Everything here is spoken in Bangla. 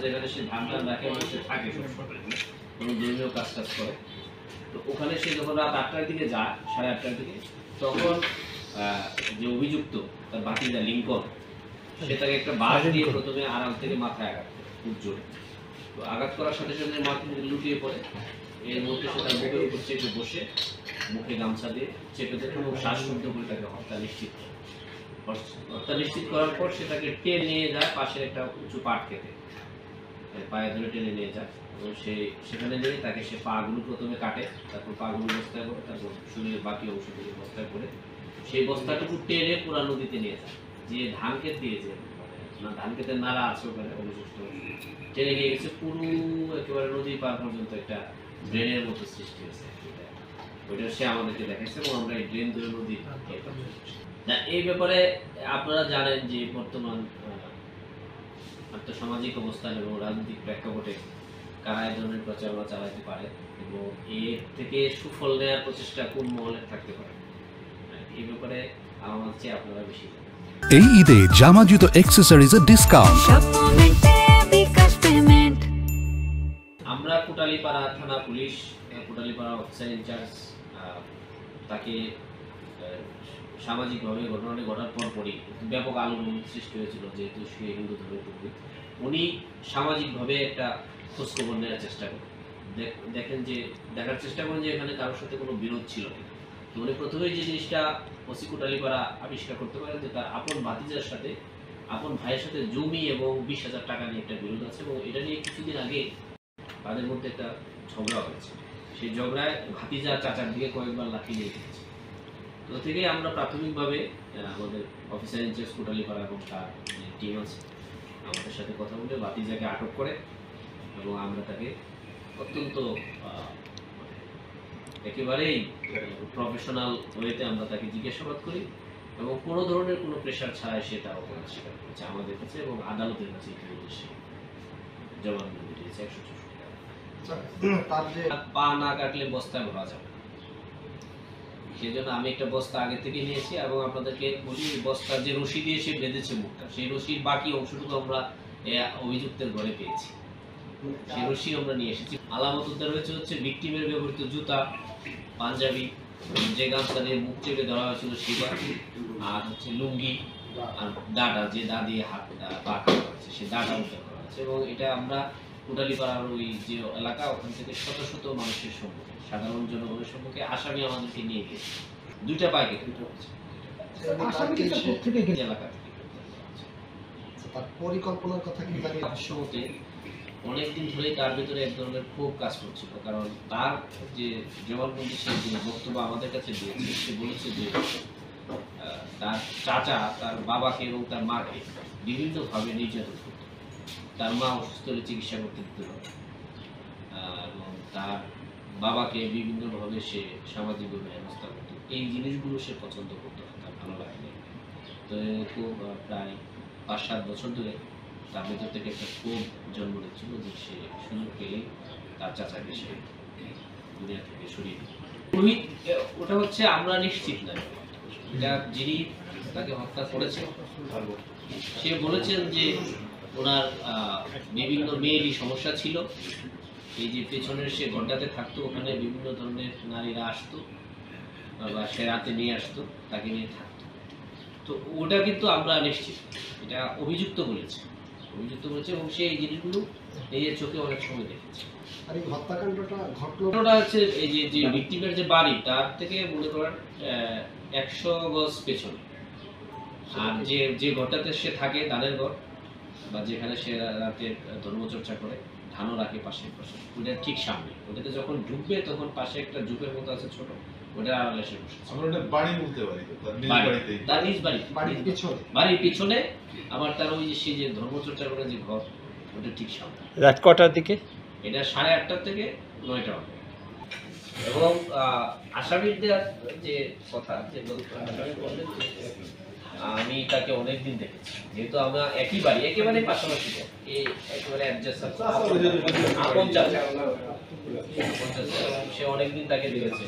যেখানে সে ধান রাখে এবং সে থাকে কোনো ধর্মীয় কাজ করে। তো ওখানে সে যখন রাত 8টার দিকে যায়, 8:30টার দিকে, তখন যে অভিযুক্ত তার ভাতিজা লিঙ্কন, সে তাকে একটা বাঁশ দিয়ে প্রথমে আড়াল থেকে মাথায় আঘাত করে, খুব জোরে। তো আঘাত করার সাথে সাথে মাথা লুটিয়ে পড়ে। এর মধ্যে সে তার মুখের উপর চেপে বসে, মুখে গামছা দিয়ে চেপে দিয়ে এবং শ্বাসরুদ্ধ করে তাকে হত্যা নিশ্চিত করে। হত্যা নিশ্চিত করার পর সে তাকে টেনে নিয়ে যায় পাশের একটা উঁচু পাট খেতে, পায়ে ধরে টেনে নিয়ে যায় এবং সেখানে নিয়ে তাকে সে পাগুলো প্রথমে কাটে, তারপর পাগুলো বস্তায় করে, তারপর শরীরের বাকি অংশগুলো বস্তায় করে সেই বস্তাটুকু টেনে পুরা নদীতে নিয়ে যায়। যে ধান ক্ষেত দিয়েছে, না ধান ক্ষেতের নালা আছে ওখানে অবশিষ্ট, টেনে নিয়ে গেছে পুরো একেবারে নদী পার পর্যন্ত একটা ড্রেনের মতো সৃষ্টি হয়েছে। ওইটা সে আমাদেরকে দেখাচ্ছে এবং আমরা এই ড্রেন ধরে নদী। এই ব্যাপারে আপনারা জানেন যে বর্তমান আর্থসামাজিক অবস্থান এবং রাজনৈতিক প্রেক্ষাপটে কারা এই ধরনের প্রচারণা চালাতে পারে এবং এর থেকে সুফল নেওয়ার প্রচেষ্টা কোন মহলে থাকতে পারে, এই ব্যাপারে আমার চেয়ে আপনারা বেশি জানেন। এই ঈদে জামা জুতো অ্যাকসেসরিজের ডিসকাউন্ট। আমরা কোটালীপাড়া থানা পুলিশ, কোটালীপাড়া অফিসার ইনচার্জ, তাকে সামাজিকভাবে ঘটনাটি ঘটার পরপরই ব্যাপক আলোড়ন সৃষ্টি হয়েছিল, যেহেতু সে হিন্দু ধর্মের পুরোহিত। উনি সামাজিকভাবে একটা খোঁজখবর নেওয়ার চেষ্টা করেন, দেখার চেষ্টা করেন যে এখানে কারোর সাথে কোনো বিরোধ ছিল কিনা। তো উনি প্রথমেই যে জিনিসটা ওসি কোটালীপাড়া আবিষ্কার করতে পারেন যে তার আপন ভাতিজার সাথে, আপন ভাইয়ের সাথে জমি এবং 20,000 টাকা নিয়ে একটা বিরোধ আছে এবং এটা নিয়ে কিছুদিন আগে তাদের মধ্যে একটা ঝগড়া হয়েছে। সেই ঝগড়ায় ভাতিজা চাচার দিকে কয়েকবার লাঠি নিয়ে গেছে। তো থেকেই আমরা প্রাথমিকভাবে আমাদের অফিসার ইনচার্জ কোটালীপাড়া এবং তার যে টিম আছে আমাদের সাথে কথা বলে ভাতিজাকে আটক করে এবং আমরা তাকে অত্যন্ত একেবারেই প্রফেশনাল ওয়েতে আমরা তাকে জিজ্ঞাসাবাদ করি এবং কোনো ধরনের কোনো প্রেশার ছাড়াই সে তার অপরাধ স্বীকার করেছে আমাদের কাছে এবং আদালতের কাছে সে জবানবন্দি দিয়েছে 164 টাকা। পা না কাটলে বস্তায় ভরা যাবে, সেই জন্য আমি একটা বস্তা আগে থেকে নিয়েছি এবং আপনাদেরকে বলি বস্তার যে রশি দিয়ে সে বেঁধেছে মুখটা, সেই রশির বাকি অংশটুকু আমরা অভিযুক্তের ঘরে পেয়েছি, সেই রশি আমরা নিয়ে এসেছি। আলামত উদ্ধার হয়েছে হচ্ছে ভিকটিমের ব্যবহৃত জুতা, পাঞ্জাবি, যে গামছা দিয়ে মুখ চেপে ধরা হয়েছিল সেটা, আর হচ্ছে লুঙ্গি আর দাঁড়া, যে দা দিয়ে হাত পা কাটা হয়েছে সে দাঁড়া উদ্ধার করা হয়েছে এবং এটা আমরা কোটালীপাড়ার ওই যে এলাকা ওখান থেকে শত শত মানুষের সম্মুখে, সাধারণ জনগণের সম্মুখে আসামি আমাদেরকে নিয়ে গিয়েছে। 2টা পাইকে এলাকা থেকে পরিকল্পনার কথা কি জানি ভাষ্যমতে অনেকদিন ধরেই তার ভিতরে এক ধরনের ক্ষোভ কাজ করছিল, কারণ তার যে জবানবন্দি সে যে বক্তব্য আমাদের কাছে দিয়েছে, সে বলেছে যে তার চাচা তার বাবাকে এবং তার মাকে বিভিন্নভাবে নির্যাতন করত, তার মা অসুস্থ হলে চিকিৎসা করতে দিতে পারে এবং তার বাবাকে বিভিন্নভাবে সে সামাজিকভাবে হেনস্থা করত। এই জিনিসগুলো সে পছন্দ করতো, তার ভালো লাগেনি। তো খুব প্রায় 5-7 বছর ধরে তার ভেতর থেকে একটা ক্ষোভ জন্ম নিচ্ছিল যে সে সুযোগ পেলেই তার চাচাকে সে দুনিয়া থেকে সরিয়ে দিল। পুরোহিত ওটা হচ্ছে আমরা নিশ্চিত না, এটা যিনি তাকে হত্যা করেছে সে বলেছেন যে ওনার বিভিন্ন মেয়েরই সমস্যা ছিল, এই যে পেছনের সে ঘরটাতে থাকতো ওখানে বিভিন্ন ধরনের নারীরা আসতো বা সে রাতে নিয়ে আসতো, তাকে নিয়ে থাকতো। তো ওটা কিন্তু আমরা নিশ্চিত, এটা অভিযুক্ত বলেছে এবং সে এই জিনিসগুলো নিজের চোখে অনেক সময় দেখেছে। আর এই হত্যাকাণ্ডটা ঘটনাটা হচ্ছে এই যে ভিকটিমের যে বাড়ি তার থেকে মনে করেন 100 গজ পেছনে, আর যে ঘরটাতে সে থাকে ধানের ঘর বা যেখানে সে রাতে ধর্মচর্চা করে, ধানও রাখে পাশে, ওটা ঠিক সামনে, ওটাতে যখন ঢুকবে তখন পাশে একটা ঝুপের মতো আছে ছোট, ওটা আড়ালে সে বসে। আমরা ওটা বাড়ি বলতে পারি, তার নিজ বাড়ির পিছনে আবার তার ওই যে সে যে ধর্মচর্চা করে যে ঘর, ওটা ঠিক সামনে। রাত কটার দিকে? এটা 8:30 থেকে 9টা হবে। এবং আসামিদের যে কথা যে আমি তাকে অনেকদিন দেখেছি, যেহেতু আমরা একই বাড়ি একেবারে পাশাপাশি, একেবারে সে অনেকদিন তাকে দেখেছে।